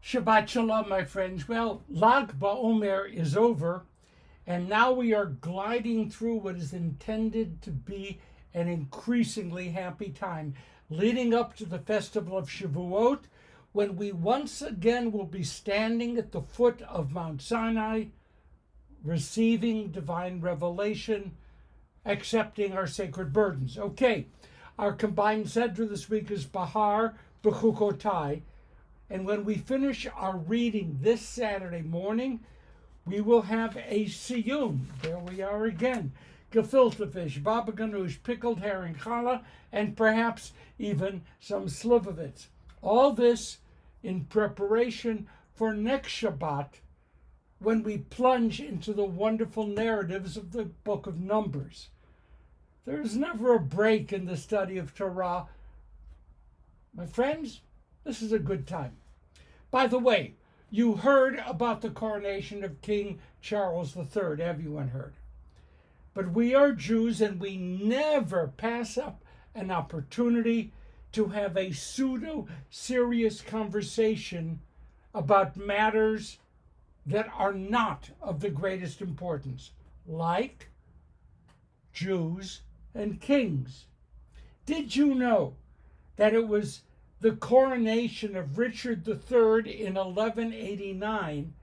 Shabbat Shalom, my friends. Well, Lag BaOmer is over, and now we are gliding through what is intended to be an increasingly happy time, leading up to the festival of Shavuot, when we once again will be standing at the foot of Mount Sinai, receiving divine revelation, accepting our sacred burdens. Okay, our combined Sedra this week is BeHar-Bechukotai. And when we finish our reading this Saturday morning, we will have a SIYYUM. There we are again. Gefilte fish, baba ganoush, pickled herring, challah, and perhaps even some slivovitz. All this in preparation for next Shabbat, when we plunge into the wonderful narratives of the Book of Numbers. There's never a break in the study of Torah. My friends, this is a good time. By the way, you heard about the coronation of King Charles III. Everyone heard. But we are Jews, and we never pass up an opportunity to have a pseudo-serious conversation about matters that are not of the greatest importance, like Jews and kings. Did you know that it was the coronation of Richard III in 1189,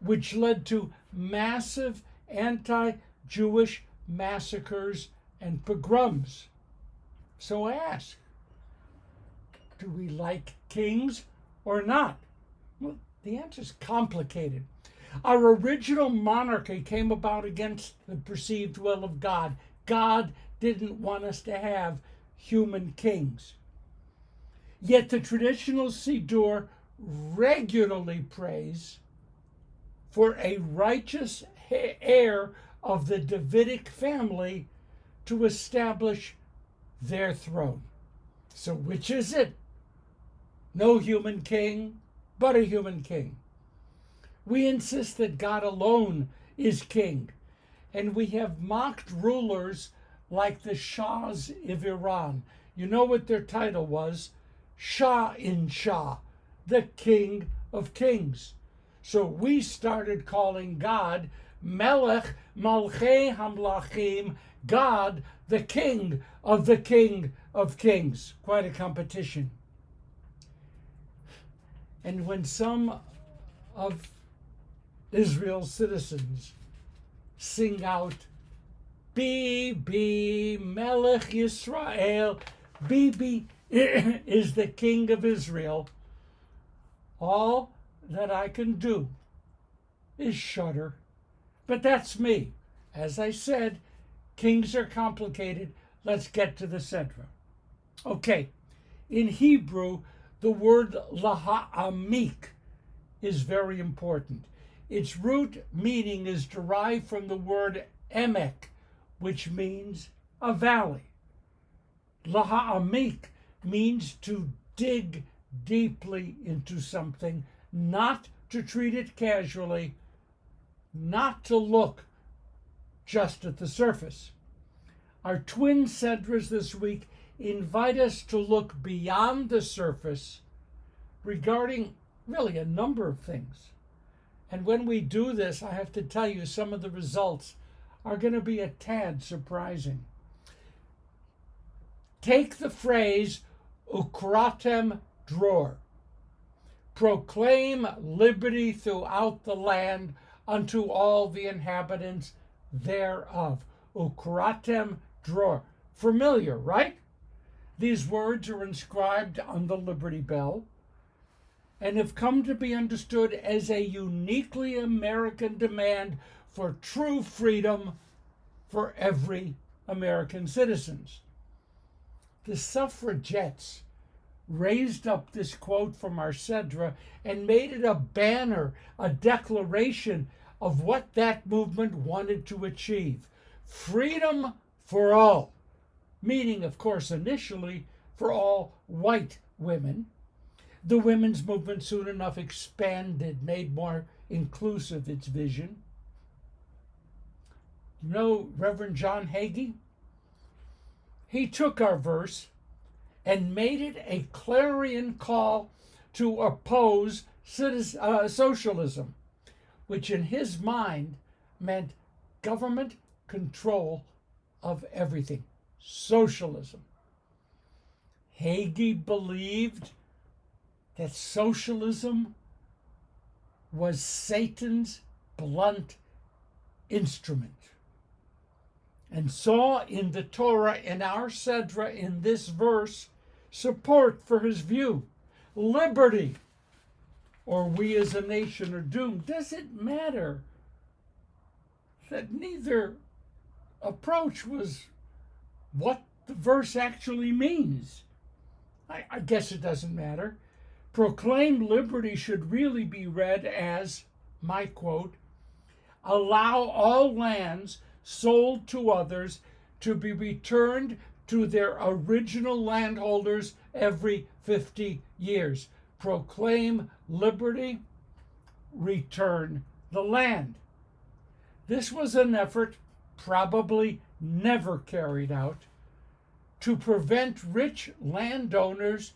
which led to massive anti-Jewish massacres and pogroms? So I ask, do we like kings or not? Well, the answer is complicated. Our original monarchy came about against the perceived will of God. God didn't want us to have human kings. Yet the traditional Siddur regularly prays for a righteous heir of the Davidic family to establish their throne. So which is it? No human king, but a human king. We insist that God alone is king, and we have mocked rulers like the Shahs of Iran. You know what their title was? Shah in Shah, the King of Kings. So we started calling God Melech Malchei Hamlachim, God, the King of Kings. Quite a competition. And when some of Israel's citizens sing out, Bibi Melech Yisrael, Bibi is the King of Israel, all that I can do is shudder. But that's me. As I said, kings are complicated. Let's get to the Sedra. Okay, in Hebrew, the word laha'amik is very important. Its root meaning is derived from the word emek, which means a valley. Laha'amik means to dig deeply into something, not to treat it casually, not to look just at the surface. Our twin Sedras this week invite us to look beyond the surface regarding really a number of things. And when we do this, I have to tell you, some of the results are going to be a tad surprising. Take the phrase, Ukratem dror. Proclaim liberty throughout the land unto all the inhabitants thereof. Ukratem dror. Familiar, right? These words are inscribed on the Liberty Bell and have come to be understood as a uniquely American demand for true freedom for every American citizen. The suffragettes raised up this quote from our Sedra and made it a banner, a declaration of what that movement wanted to achieve. Freedom for all, meaning, of course, initially for all white women. The women's movement soon enough expanded, made more inclusive its vision. You know Reverend John Hagee? He took our verse and made it a clarion call to oppose socialism, which in his mind meant government control of everything. Socialism. Hagee believed that socialism was Satan's blunt instrument, and saw in the Torah, in our Sedra, in this verse, support for his view. Liberty, or we as a nation are doomed. Does it matter that neither approach was what the verse actually means? I guess it doesn't matter. Proclaimed liberty should really be read as, my quote, allow all lands sold to others to be returned to their original landholders every 50 years. Proclaim liberty, return the land. This was an effort, probably never carried out, to prevent rich landowners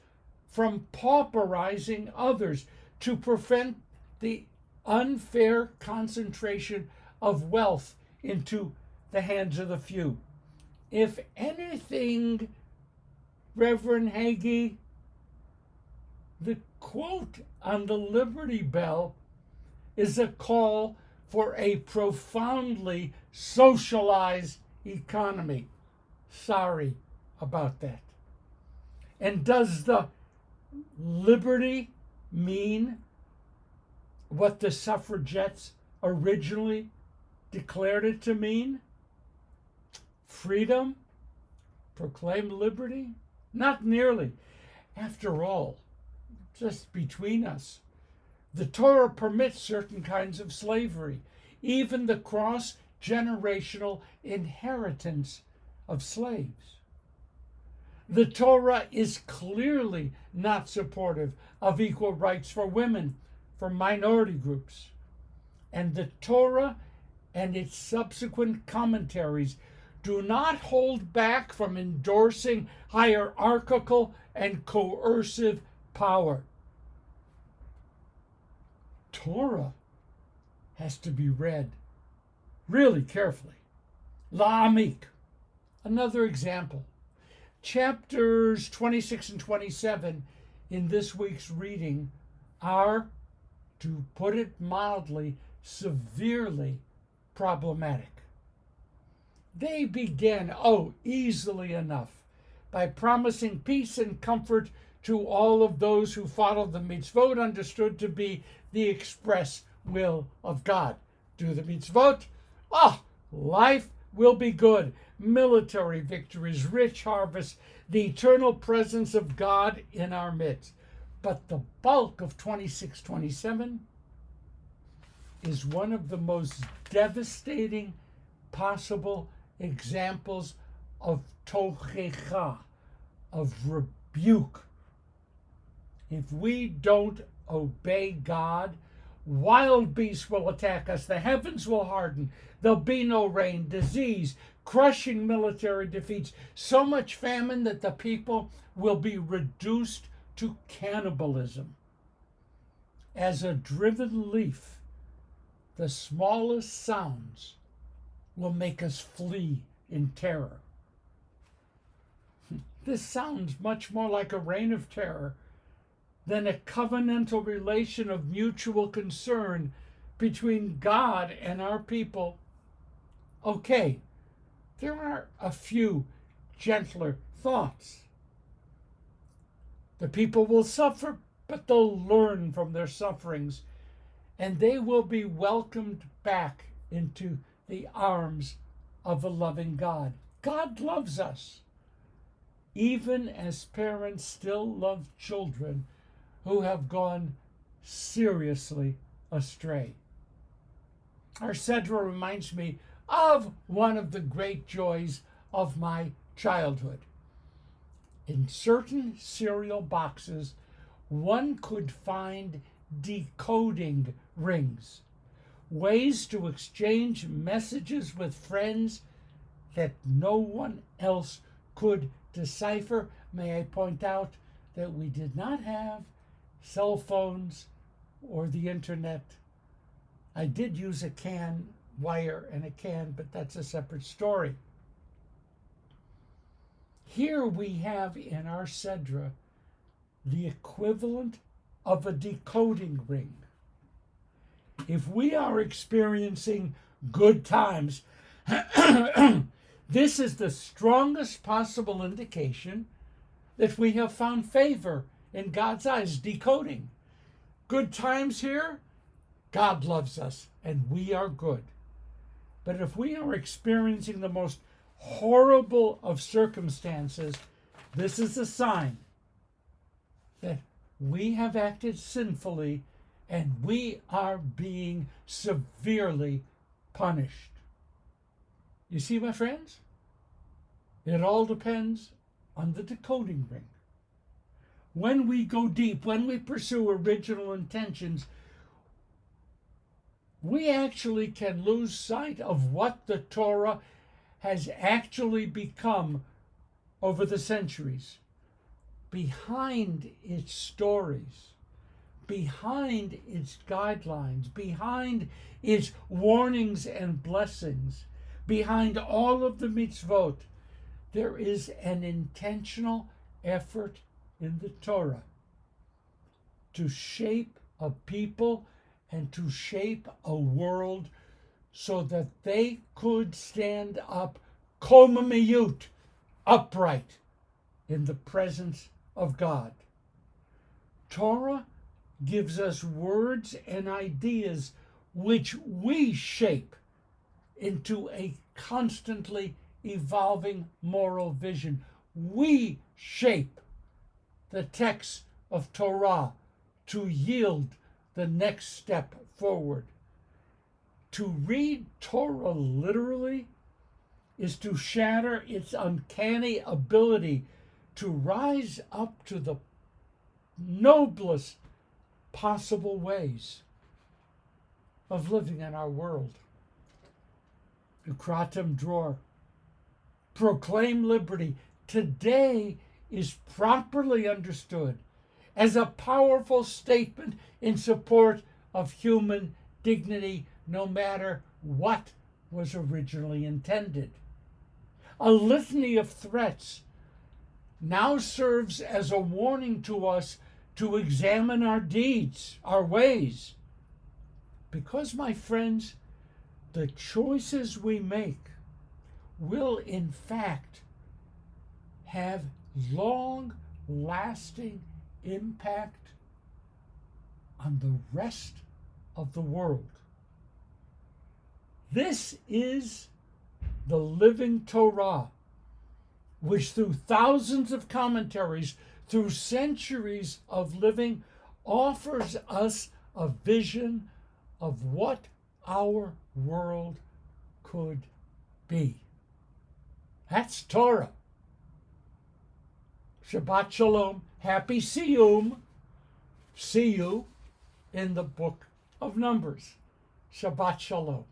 from pauperizing others, to prevent the unfair concentration of wealth into the hands of the few. If anything, Reverend Hagee, the quote on the Liberty Bell is a call for a profoundly socialized economy. Sorry about that. And does the liberty mean what the suffragettes originally declared it to mean? Freedom? Proclaim liberty? Not nearly. After all, just between us, the Torah permits certain kinds of slavery, even the cross-generational inheritance of slaves. The Torah is clearly not supportive of equal rights for women, for minority groups. And the Torah and its subsequent commentaries do not hold back from endorsing hierarchical and coercive power. Torah has to be read really carefully. La'amik. Another example. Chapters 26 and 27 in this week's reading are, to put it mildly, severely problematic. They begin, easily enough, by promising peace and comfort to all of those who follow the mitzvot, understood to be the express will of God. Do the mitzvot, life will be good. Military victories, rich harvests, the eternal presence of God in our midst. But the bulk of 26-27 is one of the most devastating possible examples of tochecha, of rebuke. If we don't obey God, wild beasts will attack us, the heavens will harden, there'll be no rain, disease, crushing military defeats, so much famine that the people will be reduced to cannibalism. As a driven leaf, the smallest sounds will make us flee in terror. This sounds much more like a reign of terror than a covenantal relation of mutual concern between God and our people. Okay, there are a few gentler thoughts. The people will suffer, but they'll learn from their sufferings, and they will be welcomed back into the arms of a loving God. God loves us, even as parents still love children who have gone seriously astray. Our Sedra reminds me of one of the great joys of my childhood. In certain cereal boxes, one could find decoding rings, ways to exchange messages with friends that no one else could decipher. May I point out that we did not have cell phones or the internet. I did use a CAN wire and a CAN, but that's a separate story. Here we have in our Sedra the equivalent of a decoding ring. If we are experiencing good times, this is the strongest possible indication that we have found favor in God's eyes. Decoding. Good times here, God loves us and we are good. But if we are experiencing the most horrible of circumstances, this is a sign that we have acted sinfully and we are being severely punished. You see, my friends? It all depends on the decoding ring. When we go deep, when we pursue original intentions, we actually can lose sight of what the Torah has actually become over the centuries. Behind its stories, behind its guidelines, behind its warnings and blessings, behind all of the mitzvot, there is an intentional effort in the Torah to shape a people and to shape a world so that they could stand up komamiyut, upright, in the presence of God. Torah gives us words and ideas which we shape into a constantly evolving moral vision. We shape the text of Torah to yield the next step forward. To read Torah literally is to shatter its uncanny ability to rise up to the noblest possible ways of living in our world. Ukratim Dror. Proclaim liberty. Today is properly understood as a powerful statement in support of human dignity, no matter what was originally intended. A litany of threats now serves as a warning to us to examine our deeds, our ways. Because, my friends, the choices we make will in fact have long-lasting impact on the rest of the world. This is the living Torah, which through thousands of commentaries, through centuries of living, offers us a vision of what our world could be. That's Torah. Shabbat Shalom. Happy SIYYUM. See you in the Book of Numbers. Shabbat Shalom.